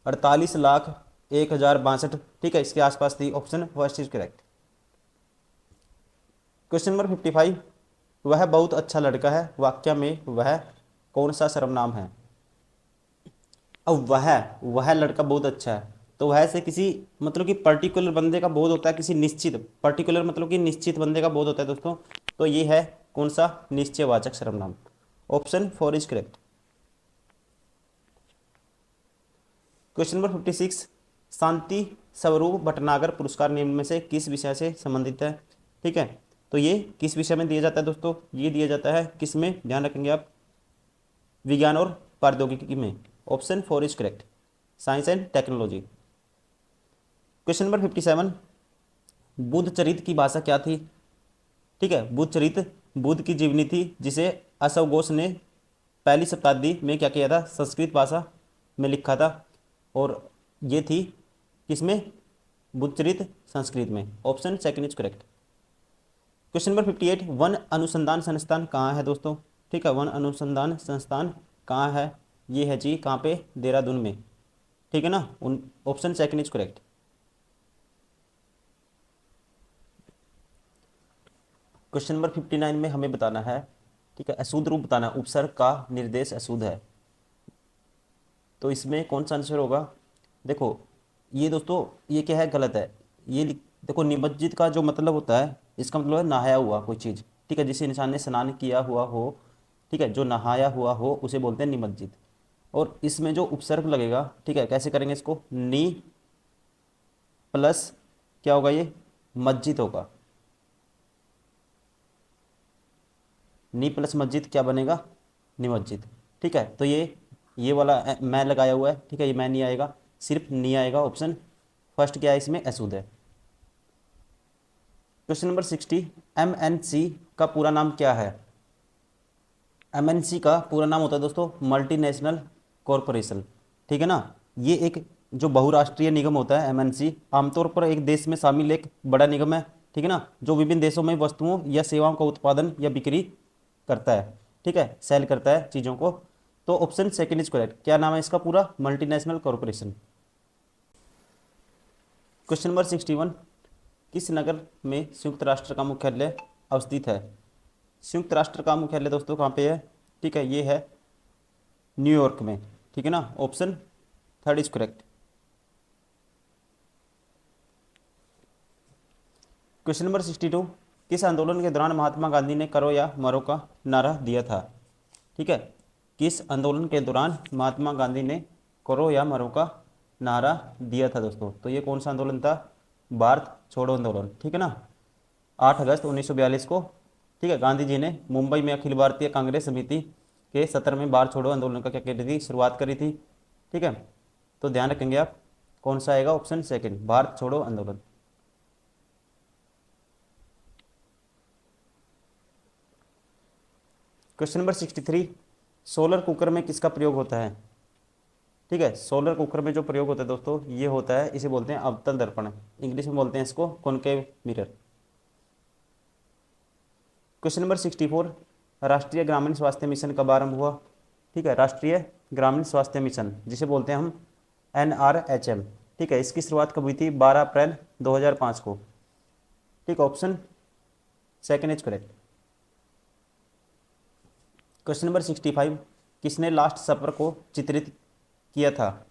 48,01,062, ठीक है, इसके आसपास थी। Option first is correct. Question number 55, वह बहुत अच्छा लड़का है वाक्य में वह कौन सा सर्वनाम है? अब वह लड़का बहुत अच्छा है, तो वह से किसी मतलब कि पर्टिकुलर बंदे का बोध होता है, किसी निश्चित पर्टिकुलर मतलब कि निश्चित बंदे का बोध होता है दोस्तों। तो ये है कौन सा? निश्चयवाचक सर्वनाम। Option four is correct. Question number 56, Shanti Swarup Bhatnagar पुरस्कार निम्न में से किस विषय से संबंधित है? ठीक है, तो ये किस विषय में दिया जाता है दोस्तों? ये दिया जाता है किस में, ध्यान रखेंगे आप, विज्ञान और प्रौद्योगिकी में। Option four is correct, science and technology. Question number 57, Buddhacharita की भाषा क्या थी? ठीक है, बुद्ध चरित बुद्ध की जीवनी थी, जिसे अशोक घोष ने पहली शताब्दी में क्या किया था? संस्कृत भाषा में लिखा था। और ये थी किसमें? बुद्ध चरित संस्कृत में। Option second is correct. Question number 58, one अनुसंधान संस्थान कहाँ है दोस्तों? ठीक है, वन अनुसंधान संस्थान कहाँ है? ये है जी कहाँ पे? देहरादून में, ठीक है ना। Option second is correct. Question number 59 में हमें बताना है, ठीक है, अशुद्ध रूप बताना है, उपसर्ग का निर्देश अशुद्ध है, तो इसमें कौन सा आंसर होगा? देखो ये दोस्तों, ये क्या है? गलत है। ये देखो, निमज्जित का जो मतलब होता है, इसका मतलब है नहाया हुआ कोई चीज़, ठीक है, जिस इंसान ने स्नान किया हुआ हो, ठीक है, जो नहाया हुआ हो उसे बोलते हैं निमज्जित। और इसमें जो उपसर्ग लगेगा, ठीक है, कैसे करेंगे इसको? नी प्लस क्या होगा? ये मस्जिद होगा। नी प्लस मस्जिद क्या बनेगा? निमज्जित। ठीक है, तो ये वाला मैं लगाया हुआ है, ठीक है, ये मैं नहीं आएगा, सिर्फ नी आएगा। ऑप्शन फर्स्ट क्या है इसमें? अशुद्ध है। क्वेश्चन नंबर 60, एमएनसी का पूरा नाम क्या है? एमएनसी का पूरा नाम होता है दोस्तों मल्टीनेशनल कॉरपोरेशन, ठीक है ना। ये एक जो बहुराष्ट्रीय निगम होता है एमएनसी, आमतौर पर एक देश में शामिल एक बड़ा निगम है, ठीक है ना, जो विभिन्न देशों में वस्तुओं या सेवाओं का उत्पादन या बिक्री करता है, ठीक है, सेल करता है चीज़ों को। तो ऑप्शन सेकंड इज करेक्ट। क्या नाम है इसका पूरा? Multinational corporation. क्वेश्चन नंबर 61, किस नगर में संयुक्त राष्ट्र का मुख्यालय अवस्थित है? संयुक्त राष्ट्र का मुख्यालय दोस्तों कहाँ पे है? ठीक है, ये है न्यूयॉर्क में, ठीक है ना। Option third is correct. Question number 62, किस आंदोलन के दौरान महात्मा गांधी ने करो या मरो का नारा दिया था? ठीक है, किस आंदोलन के दौरान महात्मा गांधी ने करो या मरो का नारा दिया था दोस्तों? तो ये कौन सा आंदोलन था? भारत छोड़ो आंदोलन, ठीक है ना। 8 अगस्त 1942 को, ठीक है, गांधी जी ने मुंबई में अखिल भारतीय कांग्रेस समिति के सत्र में भारत छोड़ो आंदोलन का क्या करी थी? शुरुआत करी थी, ठीक है। तो ध्यान रखेंगे आप, कौन सा आएगा? ऑप्शन सेकंड, भारत छोड़ो आंदोलन। क्वेश्चन नंबर 63, सोलर कुकर में किसका प्रयोग होता है? ठीक है, सोलर कुकर में जो प्रयोग होता है दोस्तों, ये होता है, इसे बोलते हैं अवतल दर्पण, इंग्लिश में बोलते हैं इसको कॉनकेव मिरर। क्वेश्चन नंबर 64, राष्ट्रीय ग्रामीण स्वास्थ्य मिशन कब आरंभ हुआ? ठीक है, राष्ट्रीय ग्रामीण स्वास्थ्य मिशन, जिसे बोलते हैं हम NRHM, ठीक है, इसकी शुरुआत कब हुई थी? 12 अप्रैल 2005 को, ठीक। Option second is correct. Question number 65, किसने लास्ट सपर को चित्रित किया था?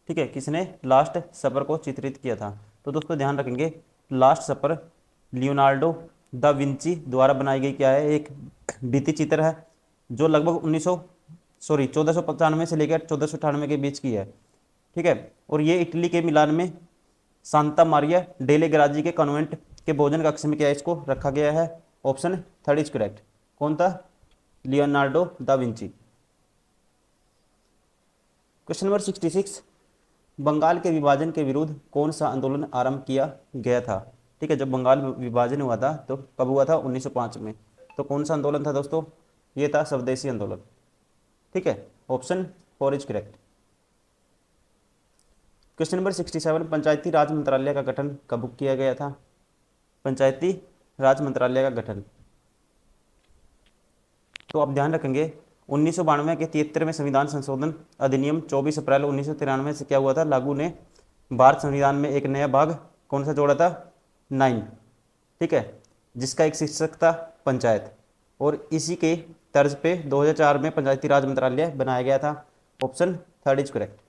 ठीक है, किसने लास्ट सपर को चित्रित किया था? तो दोस्तों ध्यान रखेंगे, लास्ट सपर लियोनार्डो दा विंची द्वारा बनाई गई क्या है? एक भित्ति चित्र है, जो लगभग 1495 से लेकर 1498 के बीच की है, ठीक है। और ये इटली के मिलान में सांता मारिया डेले ग्राजी के कॉन्वेंट के भोजन कक्ष में क्या है? इसको रखा गया है। Option third is correct. कौन था? Leonardo da Vinci. Question number 66, Bengal के विभाजन के विरुद्ध कौन सा आंदोलन आरंभ किया गया था? ठीक है, जब बंगाल विभाजन हुआ था तो कब हुआ था? 1905 में। तो कौन सा आंदोलन था दोस्तों? ये था स्वदेशी आंदोलन, ठीक है। Option four is correct. Question number 67, पंचायती राज मंत्रालय का गठन कब किया गया था? पंचायती राज मंत्रालय का गठन, तो आप ध्यान रखेंगे 1992 के 73वें संविधान संशोधन अधिनियम 24 अप्रैल 1993 से क्या हुआ था, लागू ने भारत संविधान में एक नया भाग कौन सा जोड़ा था, 9, ठीक है, जिसका एक शीर्षक था पंचायत, और इसी के तर्ज पे 2004 में पंचायती राज मंत्रालय बनाया गया था। Option 3 is correct.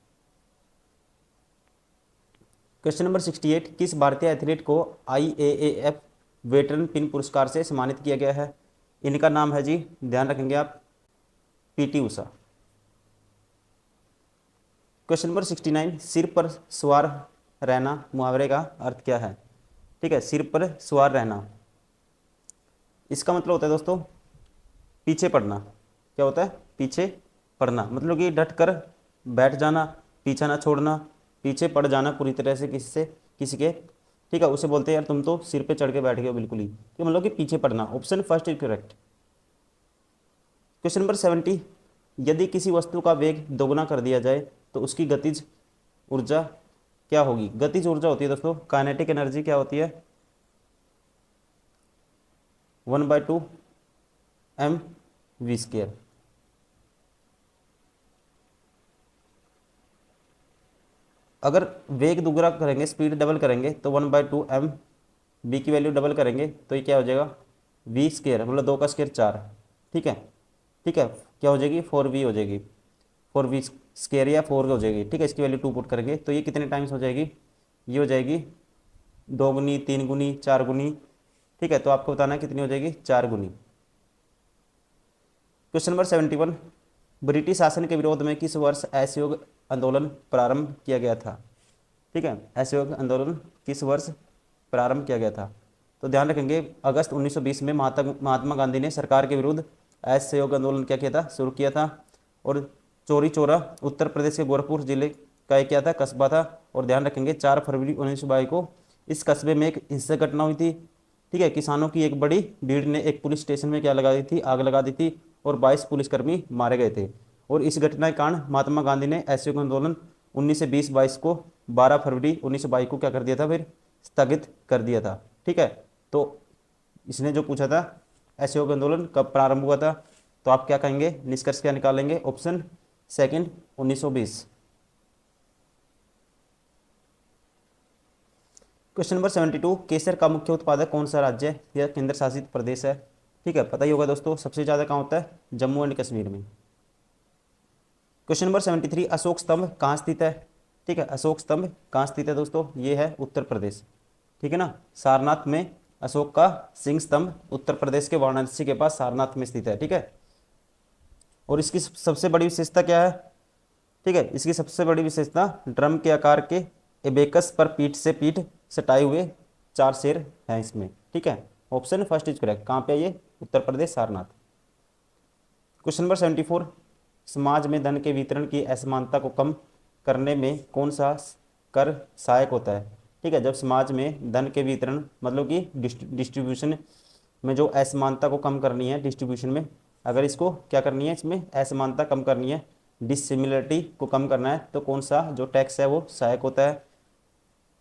Question number 68, किस भारतीय एथलीट को IAAF वेटरन पिन पुरस्कार से सम्मानित किया गया है? इनका नाम है जी, ध्यान रखेंगे आप, PT उषा। क्वेश्चन नंबर 69, सिर पर सवार रहना मुहावरे का अर्थ क्या है? ठीक है, सिर पर सवार रहना, इसका मतलब होता है दोस्तों पीछे पड़ना। क्या होता है? पीछे पड़ना, मतलब कि डट कर बैठ जाना, पीछा ना छोड़ना, पीछे पड़ जाना पूरी तरह से किसी के, ठीक है, उसे बोलते हैं यार तुम तो सिर पे चढ़ के बैठ गए हो बिल्कुल ही, कि मतलब कि पीछे पड़ना। Option 1 is correct. Question number 70, यदि किसी वस्तु का वेग दोगुना कर दिया जाए तो उसकी गतिज ऊर्जा क्या होगी? गतिज ऊर्जा होती है दोस्तों, काइनेटिक एनर्जी क्या होती है, 1/2 mv²। अगर वेग दुगना करेंगे, स्पीड डबल करेंगे तो 1/2 mv की वैल्यू डबल करेंगे तो ये क्या हो जाएगा, v², मतलब 2 का स्क्वायर 4, ठीक है, ठीक है, क्या हो जाएगी 4v हो जाएगी, 4v² या 4 हो जाएगी, ठीक है, इसकी वैल्यू 2 पुट करेंगे तो ये कितने टाइम्स हो जाएगी, ये हो जाएगी 2 गुनी, 3 गुनी, 4 गुनी, ठीक है, तो आपको बताना है कितनी हो जाएगी, 4 गुनी। क्वेश्चन नंबर 71, ब्रिटिश शासन के विरोध में किस वर्ष असहयोग आंदोलन प्रारंभ किया गया था? ठीक है, असहयोग आंदोलन किस वर्ष प्रारंभ किया गया था? तो ध्यान रखेंगे अगस्त 1920 में महात्मा गांधी ने सरकार के विरुद्ध असहयोग आंदोलन क्या किया था, शुरू किया था। और चौरी चौरा उत्तर प्रदेश के गोरखपुर जिले का एक क्या था, कस्बा था। और ध्यान रखेंगे 4 फरवरी 1922 को इस कस्बे में एक हिंसक घटना हुई थी, ठीक है, किसानों की एक बड़ी भीड़ ने एक पुलिस स्टेशन में क्या लगा दी थी, आग लगा दी थी, और 22 पुलिसकर्मी मारे गए थे। और इस घटना के कारण महात्मा गांधी ने असहयोग आंदोलन 19 से 22 को 12 फरवरी 1922 को क्या कर दिया था, फिर स्थगित कर दिया था, ठीक है। तो इसने जो पूछा था असहयोग आंदोलन कब प्रारंभ हुआ था, तो आप क्या कहेंगे, निष्कर्ष क्या निकालेंगे, ऑप्शन 2 1920। क्वेश्चन नंबर 72, केसर का मुख्य उत्पादक कौन सा राज्य है या केंद्र शासित प्रदेश है? ठीक है, पता ही होगा दोस्तों, सबसे ज़्यादा कहाँ होता है, जम्मू एंड कश्मीर में। क्वेश्चन नंबर 73, अशोक स्तंभ कहाँ स्थित है? ठीक है, अशोक स्तंभ कहाँ स्थित है दोस्तों, ये है उत्तर प्रदेश, ठीक है ना, सारनाथ में अशोक का सिंह स्तंभ उत्तर प्रदेश के वाराणसी के पास सारनाथ में स्थित है, ठीक है। और इसकी सबसे बड़ी विशेषता क्या है, ठीक है, इसकी सबसे बड़ी विशेषता ड्रम के आकार के एबेकस पर पीठ से पीठ सटाए हुए 4 शेर हैं इसमें, ठीक है। Option 1 is correct. कहाँ पे ये, उत्तर प्रदेश, सारनाथ। क्वेश्चन नंबर 74, समाज में धन के वितरण की असमानता को कम करने में कौन सा कर सहायक होता है? ठीक है, जब समाज में धन के वितरण मतलब कि डिस्ट्रीब्यूशन में जो असमानता को कम करनी है, डिस्ट्रीब्यूशन में अगर इसको क्या करनी है, इसमें असमानता कम करनी है, डिसिमिलरिटी को कम करना है, तो कौन सा जो टैक्स है वो सहायक होता है?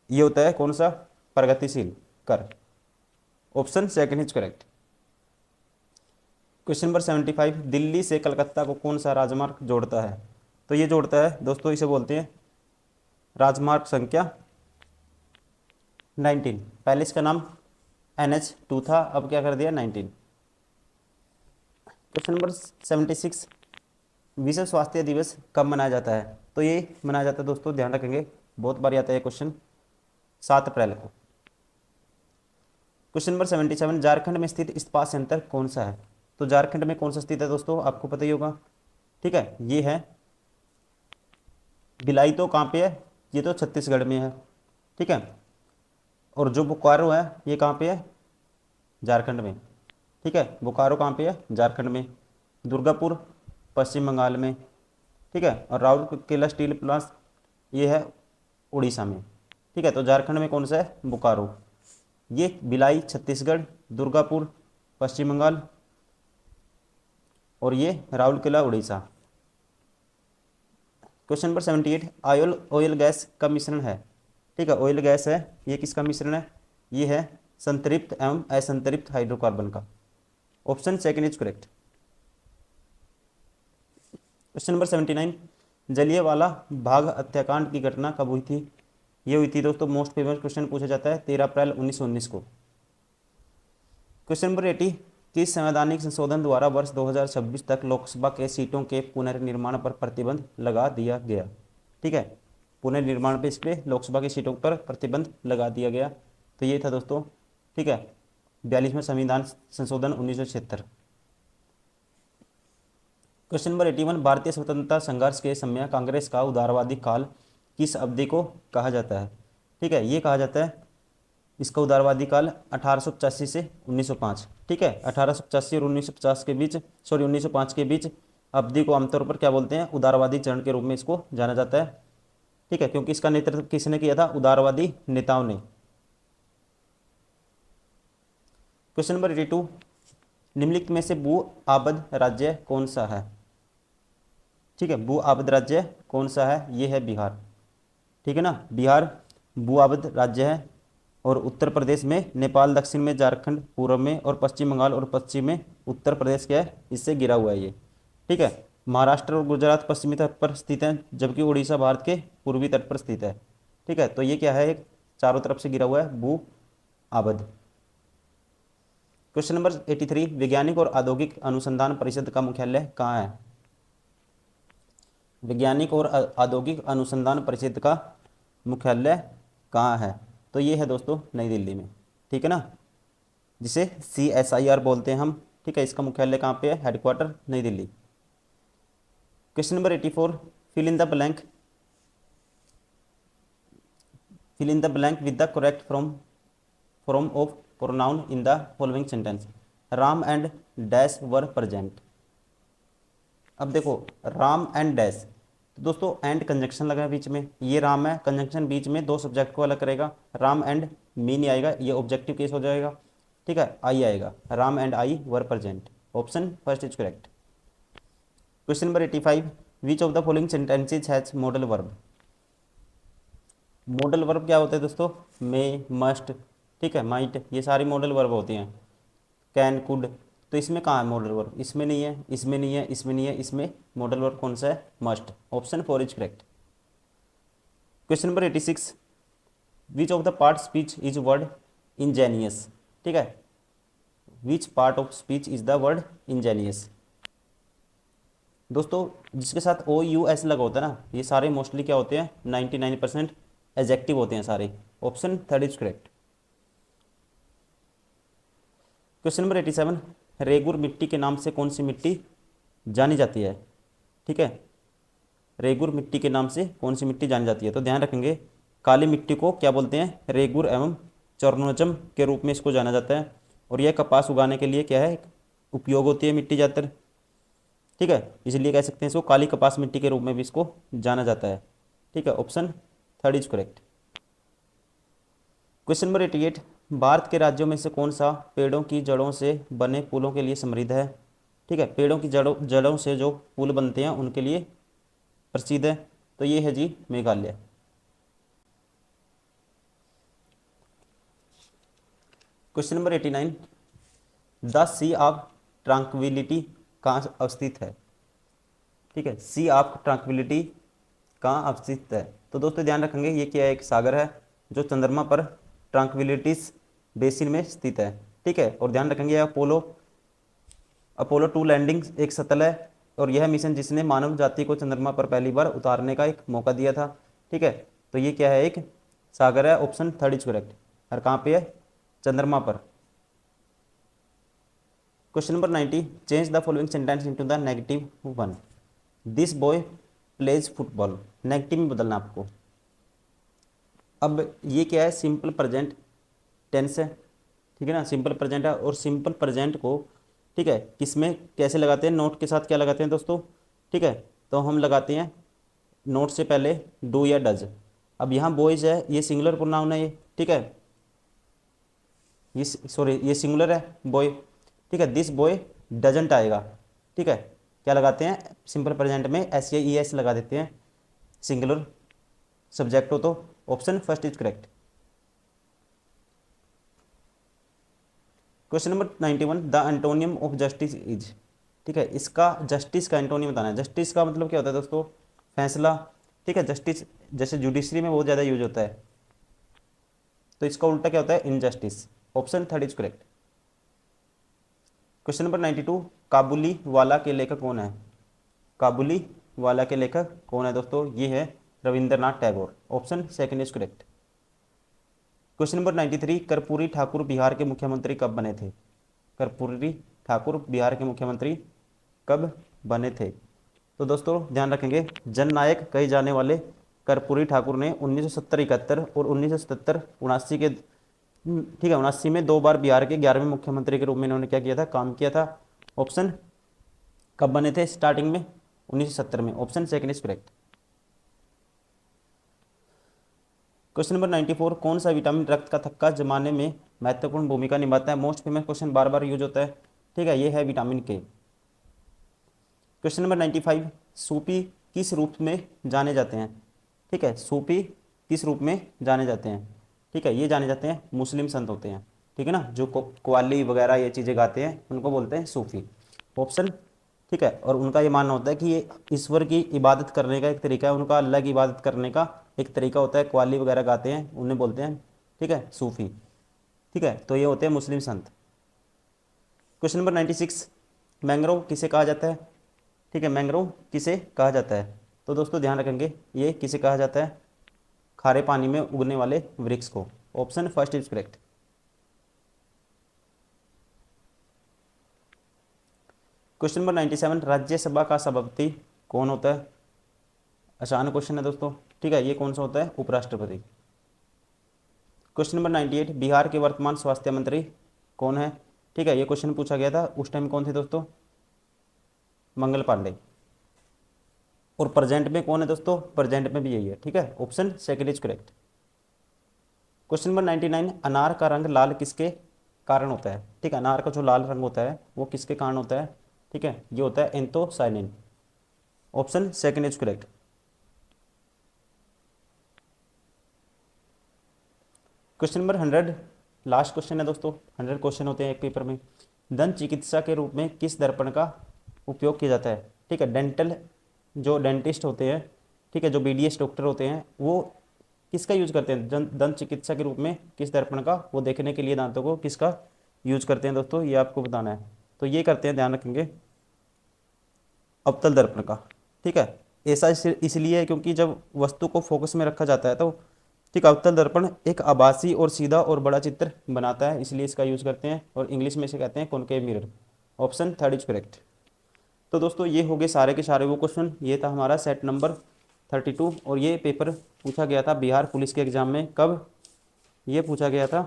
ये होता है कौन सा, प्रगतिशील कर। Option 2 is correct. Question number 75, Delhi से कलकत्ता को कौन सा राजमार्ग जोड़ता है? तो ये जोड़ता है दोस्तों, इसे बोलते हैं राजमार्ग संख्या 19। पहले इसका नाम NH2 था, अब क्या कर दिया 19। क्वेश्चन नंबर 76, विश्व स्वास्थ्य दिवस कब मनाया जाता है? तो ये मनाया जाता है दोस्तों, ध्यान रखेंगे, बहुत बार आता है क्वेश्चन, 7 अप्रैल को। क्वेश्चन नंबर 77, झारखंड में स्थित इस्पात संयंत्र कौन सा है? तो झारखंड में कौन सा स्थित है दोस्तों, आपको पता ही होगा, ठीक है, ये है भिलाई। तो कहाँ पे है, ये तो छत्तीसगढ़ में है, ठीक है। और जो बोकारो है ये कहाँ पे है, झारखंड में, ठीक है, बोकारो कहाँ पे है, झारखंड में। दुर्गापुर पश्चिम बंगाल में, ठीक है। और राउरकेला स्टील प्लांट ये है उड़ीसा में, ठीक है। तो झारखंड में कौन सा है, बोकारो। ये भिलाई छत्तीसगढ़, दुर्गापुर पश्चिम बंगाल, और ये Rourkela Orissa. Question number 78, oil gas का मिश्रण है, ठीक है, ऑयल गैस है, ये किसका मिश्रण है? ये है संतृप्त एवं असंतृप्त हाइड्रोकार्बन का। Option 2 is correct. Question number 79, Jallianwala Bagh हत्याकांड की घटना कब हुई थी? ये हुई थी दोस्तों, मोस्ट फेमस क्वेश्चन पूछा जाता है 13 अप्रैल 1919 को। क्वेश्चन नंबर 80, किस संवैधानिक संशोधन द्वारा वर्ष 2026 तक लोकसभा के सीटों के पुनर्निर्माण पर प्रतिबंध लगा दिया गया? ठीक है, पुनर्निर्माण पे इस पे लोकसभा की सीटों पर प्रतिबंध लगा दिया गया। तो ये था दोस्तों, ठीक है, 42वें संविधान संशोधन 1976। क्वेश्चन नंबर 81, भारतीय स्वतंत्रता संघर्ष के समय कांग्रेस का उदारवादी काल किस अवधि को कहा जाता है? ठीक है, ये कहा जाता है, इसका उदारवादी काल 1885 से 1905। ठीक है, 1885 और 1950 के बीच, सॉरी 1905 के बीच अवधि को आमतौर पर क्या बोलते हैं? उदारवादी चरण के रूप में इसको जाना जाता है। ठीक है, क्योंकि इसका नेतृत्व किसने किया था? उदारवादी नेताओं ने। क्वेश्चन नंबर 82, निम्नलिखित में से भू आबद राज्य कौन सा है? ठीक है, भू आबद राज्य कौन सा है? ये है बिहार। ठीक है ना, बिहार भू आबद राज्य है। और उत्तर प्रदेश में नेपाल, दक्षिण में झारखंड, पूर्व में और पश्चिम बंगाल और पश्चिम में उत्तर प्रदेश क्या है? इससे घिरा हुआ है ये। ठीक है, महाराष्ट्र और गुजरात पश्चिमी तट पर स्थित है, जबकि उड़ीसा भारत के पूर्वी तट पर स्थित है। ठीक है, तो ये क्या है? एक चारों तरफ से घिरा हुआ है, भू आबद। क्वेश्चन नंबर 83, वैज्ञानिक और औद्योगिक अनुसंधान परिषद का मुख्यालय कहाँ है? वैज्ञानिक और औद्योगिक अनुसंधान परिषद का मुख्यालय कहाँ है? तो ये है दोस्तों नई दिल्ली में। ठीक है ना, जिसे CSIR बोलते हैं हम। ठीक है, इसका मुख्यालय कहाँ पे है? Headquarter New Delhi. Question number 84, fill in the blank, fill in the blank with the correct form of pronoun in the following sentence. Ram and dash were present. अब देखो, राम एंड डैश, तो दोस्तों एंड कंजंक्शन लगा है बीच में, ये राम है, कंजंक्शन बीच में दो सब्जेक्ट को अलग करेगा, राम एंड मी नहीं आएगा, ये ऑब्जेक्टिव केस हो जाएगा। ठीक है, आई आएगा, Ram and I were present. Option first is correct. Question number 85, which of the following sentences has modal verb. Modal verb क्या होता है दोस्तों? मे, मस्ट, ठीक है, माइट, ये सारी मॉडल वर्ब होती हैं। कैन, कुड, तो इसमें कहाँ है मॉडल वर्ब? इसमें नहीं है, इसमें नहीं है, इसमें नहीं है, इसमें मॉडल वर्ब कौन सा है? Must. Option 4 is correct. Question number 86, which of the part speech is word ingenious. ठीक है, which part of speech is the word ingenious. दोस्तों जिसके साथ OUS लगा होता है ना, ये सारे मोस्टली क्या होते हैं? 99% एजेक्टिव होते हैं सारे। Option 3 is correct. Question number 87, regur मिट्टी के नाम से कौन सी मिट्टी जानी जाती है? ठीक है, रेगुर मिट्टी के नाम से कौन सी मिट्टी जानी जाती है? तो ध्यान रखेंगे, काली मिट्टी को क्या बोलते हैं? रेगुर एवं चर्नोचम के रूप में इसको जाना जाता है। और यह कपास उगाने के लिए क्या है? उपयोग होती है मिट्टी ज़्यादातर। ठीक है, इसलिए कह सकते हैं इसको काली कपास मिट्टी के रूप में भी इसको जाना जाता है। ठीक है, option 3 is correct. Question number 88, Bharat के राज्यों में से कौन सा पेड़ों की जड़ों से बने पुलों के लिए समृद्ध है? ठीक है, पेड़ों की जड़ों से जो पुल बनते हैं उनके लिए प्रसिद्ध है। तो ये है जी Meghalaya. Question number 89, the sea of tranquility कहाँ अवस्थित है? ठीक है, सी ऑफ ट्रांक्विलिटी कहाँ अवस्थित है? तो दोस्तों ध्यान रखेंगे, ये क्या है? एक सागर है जो चंद्रमा पर ट्रांक्विलिटीज बेसिन में स्थित है। ठीक है, और ध्यान रखेंगे अपोलो अपोलो 2 लैंडिंग एक सतल है, और यह मिशन जिसने मानव जाति को चंद्रमा पर पहली बार उतारने का एक मौका दिया था। ठीक है, तो ये क्या है? एक सागर है। Option 3 is correct. और कहाँ पे है? चंद्रमा पर। Question number 90, change the following sentence into the negative one. This boy plays football. Negative में बदलना आपको। अब ये क्या है? सिंपल प्रेजेंट टेंस है। ठीक है ना, सिंपल प्रेजेंट है, और सिंपल प्रेजेंट को ठीक है किस में कैसे लगाते हैं? नोट के साथ क्या लगाते हैं दोस्तों? ठीक है, तो हम लगाते हैं नोट से पहले डू या डज। अब यहाँ बॉयज है, ये सिंगुलर प्रोनाउन है ये। ठीक है, ये सॉरी ये सिंगुलर है बॉय। ठीक है, दिस बॉय डजंट आएगा। ठीक है, क्या लगाते हैं? सिंपल प्रेजेंट में SAES लगा देते हैं, सिंगुलर सब्जेक्ट हो तो। Option first is correct. Question number 91, the antonym of justice is. ठीक है, इसका जस्टिस का एंटोनी बताना है। जस्टिस का मतलब क्या होता है दोस्तों, फैसला। ठीक है, जस्टिस जैसे जुडिशरी में बहुत ज़्यादा यूज होता है, तो इसका उल्टा क्या होता है, injustice. Option third is correct. Question number 92, काबुली वाला के लेखक कौन है? काबुली वाला के लेखक कौन है दोस्तों? ये है Rabindranath Tagore. Option second is correct. Question number 93, Karpoori Thakur Bihar के मुख्यमंत्री कब बने थे? कर्पूरी ठाकुर बिहार के मुख्यमंत्री कब बने थे? तो दोस्तों ध्यान रखेंगे, जननायक कहे जाने वाले कर्पूरी ठाकुर ने 1970-71 और 1977-79 के, ठीक है, 79 में 2 बार बिहार के 11वें मुख्यमंत्री के रूप में इन्होंने क्या किया था, काम किया था। ऑप्शन कब बने थे? स्टार्टिंग में 1970 में। Option second is correct. Question number 94, कौन सा विटामिन रक्त का थक्का जमाने में महत्वपूर्ण भूमिका निभाता है? मोस्ट फेमस क्वेश्चन, बार बार यूज होता है। ठीक है, ये है विटामिन के। क्वेश्चन नंबर 95, सूफी किस रूप में जाने जाते हैं? ठीक है, सूफी किस रूप में जाने जाते हैं? ठीक है, ये जाने जाते हैं मुस्लिम संत होते हैं। ठीक है ना, जो कव्वाली वगैरह ये चीज़ें गाते हैं उनको बोलते हैं सूफी। ऑप्शन, ठीक है, और उनका ये मानना होता है कि ये ईश्वर की इबादत करने का एक तरीका है, उनका अल्लाह की इबादत करने का एक तरीका होता है। कव्वाली वगैरह गाते हैं, उन्हें बोलते हैं, ठीक है, सूफी। ठीक है, तो ये होते हैं मुस्लिम संत। क्वेश्चन नंबर 96, मैंग्रोव किसे कहा जाता है? ठीक है, मैंग्रोव किसे कहा जाता है? तो दोस्तों ध्यान रखेंगे, ये किसे कहा जाता है? खारे पानी में उगने वाले वृक्ष को। Option first is correct. Question number 97, Rajya Sabha का सभापति कौन होता है? आसान क्वेश्चन है दोस्तों। ठीक है, ये कौन सा होता है? उपराष्ट्रपति। क्वेश्चन नंबर 98, बिहार के वर्तमान स्वास्थ्य मंत्री कौन है? ठीक है, ये क्वेश्चन पूछा गया था, उस टाइम कौन थे दोस्तों? मंगल पांडे। और प्रेजेंट में कौन है दोस्तों? प्रेजेंट में भी यही है। ठीक है, option second is correct. Question number 99, अनार का रंग लाल किसके कारण होता है? ठीक है, अनार का जो लाल रंग होता है वो किसके कारण होता है? ठीक है, ये होता है anthocyanin. Option second is correct. Question number 100, last question है दोस्तों। 100 क्वेश्चन होते हैं एक पेपर में। दंत चिकित्सा के रूप में किस दर्पण का उपयोग किया जाता है? ठीक है, डेंटल जो डेंटिस्ट होते हैं, ठीक है, जो बीडीएस डॉक्टर होते हैं, वो किसका यूज करते हैं दंत चिकित्सा के रूप में? किस दर्पण का? वो देखने के लिए दांतों को किसका यूज करते हैं दोस्तों, ये आपको बताना है। तो ये करते हैं, ध्यान रखेंगे, अवतल दर्पण का। ठीक है, ऐसा इसलिए है क्योंकि जब वस्तु को फोकस में रखा जाता है तो, ठीक, अवतल दर्पण एक आभासी और सीधा और बड़ा चित्र बनाता है, इसलिए इसका यूज करते हैं, और इंग्लिश में इसे कहते हैं concave mirror. Option third is correct. तो दोस्तों ये हो गए सारे के सारे वो क्वेश्चन। ये था हमारा सेट नंबर 32, और ये पेपर पूछा गया था बिहार पुलिस के एग्जाम में। कब? ये पूछा गया था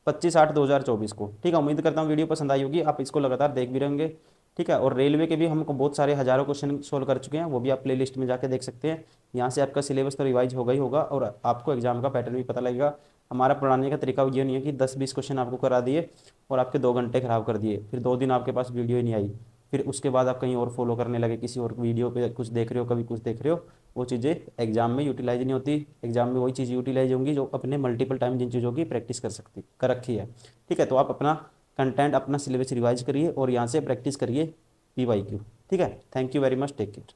25/8/2024 को। ठीक है, उम्मीद करता हूँ वीडियो पसंद आई होगी, आप इसको लगातार देख भी रहेंगे। ठीक है, और रेलवे के भी हमको बहुत सारे हज़ारों क्वेश्चन सोल्व कर चुके हैं, वो भी आप प्लेलिस्ट में जाके देख सकते हैं। यहाँ से आपका सिलेबस तो रिवाइज होगा ही होगा, और आपको एग्जाम का पैटर्न भी पता लगेगा। हमारा पढ़ाने का तरीका ये नहीं है कि 10-20 क्वेश्चन आपको करा दिए और आपके 2 घंटे खराब कर दिए, फिर 2 दिन आपके पास वीडियो ही नहीं आई, फिर उसके बाद आप कहीं और फॉलो करने लगे, किसी और वीडियो पे कुछ देख रहे हो, कभी कुछ देख रहे हो। वो चीज़ें एग्जाम में यूटिलाइज नहीं होती। एग्जाम में वही चीज़ यूटिलाइज होंगी जो अपने मल्टीपल टाइम जिन चीज़ों की प्रैक्टिस कर रखी है। ठीक है, तो आप अपना कंटेंट, अपना सिलेबस रिवाइज करिए और यहाँ से प्रैक्टिस करिए PYQ। ठीक है, thank you very much, take care.